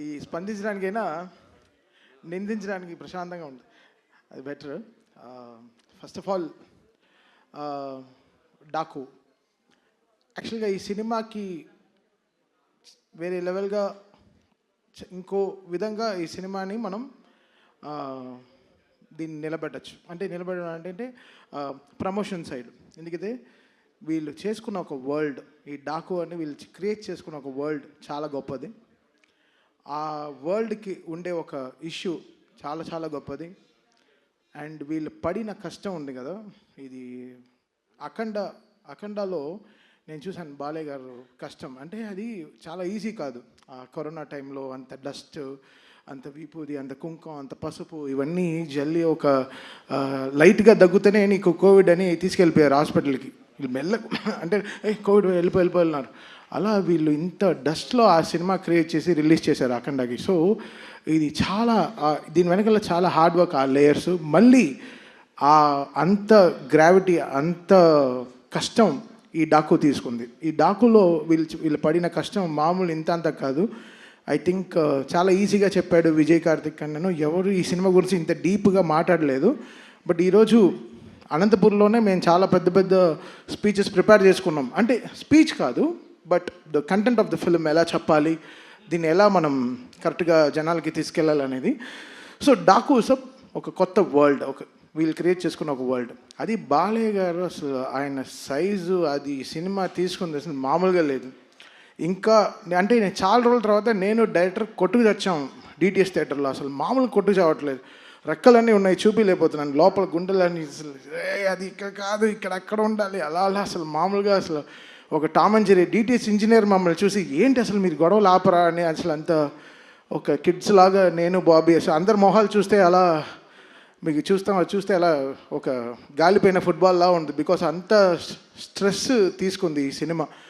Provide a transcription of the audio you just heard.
ఈ స్పందించడానికైనా నిందించడానికి ప్రశాంతంగా ఉంది, అది better. First of all Daaku యాక్చువల్గా ఈ సినిమాకి వేరే లెవెల్గా ఇంకో విధంగా ఈ సినిమాని మనం దీన్ని నిలబెట్టచ్చు. అంటే నిలబెట్టడం అంటే ప్రమోషన్ సైడ్. ఎందుకంటే వీళ్ళు చేసుకున్న ఒక వరల్డ్, ఈ డాకు అని వీళ్ళు క్రియేట్ చేసుకున్న ఒక వరల్డ్ చాలా గొప్పది. ఆ వరల్డ్కి ఉండే ఒక ఇష్యూ చాలా చాలా గొప్పది. అండ్ వీళ్ళు పడిన కష్టం ఉంది కదా, ఇది అఖండాలో నేను చూశాను బాలయ్య గారు కష్టం. అంటే అది చాలా ఈజీ కాదు. ఆ కరోనా టైంలో అంత డస్ట్, అంత విపూది, అంత కుంకుమ, అంత పసుపు, ఇవన్నీ జల్లి ఒక లైట్గా దగ్గుతూనే నీకు కోవిడ్ అని తీసుకెళ్ళిపోయారు హాస్పిటల్కి. వీళ్ళు అంటే కోవిడ్ వెళ్ళిపోయినారు. అలా వీళ్ళు ఇంత డస్ట్లో ఆ సినిమా క్రియేట్ చేసి రిలీజ్ చేశారు అఖండాకి. సో ఇది చాలా దీని వెనకాల చాలా హార్డ్ వర్క్, ఆ లేయర్స్, మళ్ళీ అంత గ్రావిటీ, అంత కష్టం ఈ డాకు తీసుకుంది. ఈ డాకులో వీళ్ళు పడిన కష్టం మామూలు ఇంత అంత కాదు. ఐ థింక్ చాలా ఈజీగా చెప్పాడు విజయ్ కార్తిక్ అన్నను. ఎవరు ఈ సినిమా గురించి ఇంత డీప్గా మాట్లాడలేదు. బట్ ఈరోజు అనంతపూర్లోనే మేము చాలా పెద్ద పెద్ద స్పీచెస్ ప్రిపేర్ చేసుకున్నాం. అంటే స్పీచ్ కాదు, but the content of the film ఎలా చెప్పాలి, దీన్ని ఎలా మనం కరెక్ట్గా జనాలకి తీసుకెళ్ళాలనేది. సో డాకు సబ్ ఒక కొత్త వరల్డ్, వీళ్ళు క్రియేట్ చేసుకున్న ఒక వరల్డ్. అది బాలయ్య గారు అసలు ఆయన సైజు, అది సినిమా తీసుకుంది అసలు మామూలుగా లేదు. ఇంకా అంటే నేను చాలా రోజుల తర్వాత నేను డైరెక్టర్ కొట్టుకు తెచ్చాం డిటిఎస్ థియేటర్లో. అసలు మామూలు కొట్టుకు చావట్లేదు, రెక్కలన్నీ ఉన్నాయి, చూపిలేకపోతున్నాను, లోపల గుండెలన్నీ అసలు అది ఇక్కడ కాదు, ఇక్కడ అక్కడ ఉండాలి, అలా అలా అసలు మామూలుగా అసలు ఒక Tom and Jerry DTS engineer మమ్మల్ని చూసి ఏంటి అసలు మీరు గొడవలు ఆపరా అని అసలు అంత ఒక కిడ్స్ లాగా నేను బాబీ అసలు అందరు మొహాలు చూస్తే అలా మీకు చూస్తే అలా ఒక గాలిపోయిన ఫుట్బాల్ లా ఉంది. బికాస్ అంత స్ట్రెస్ తీసుకుంది ఈ సినిమా.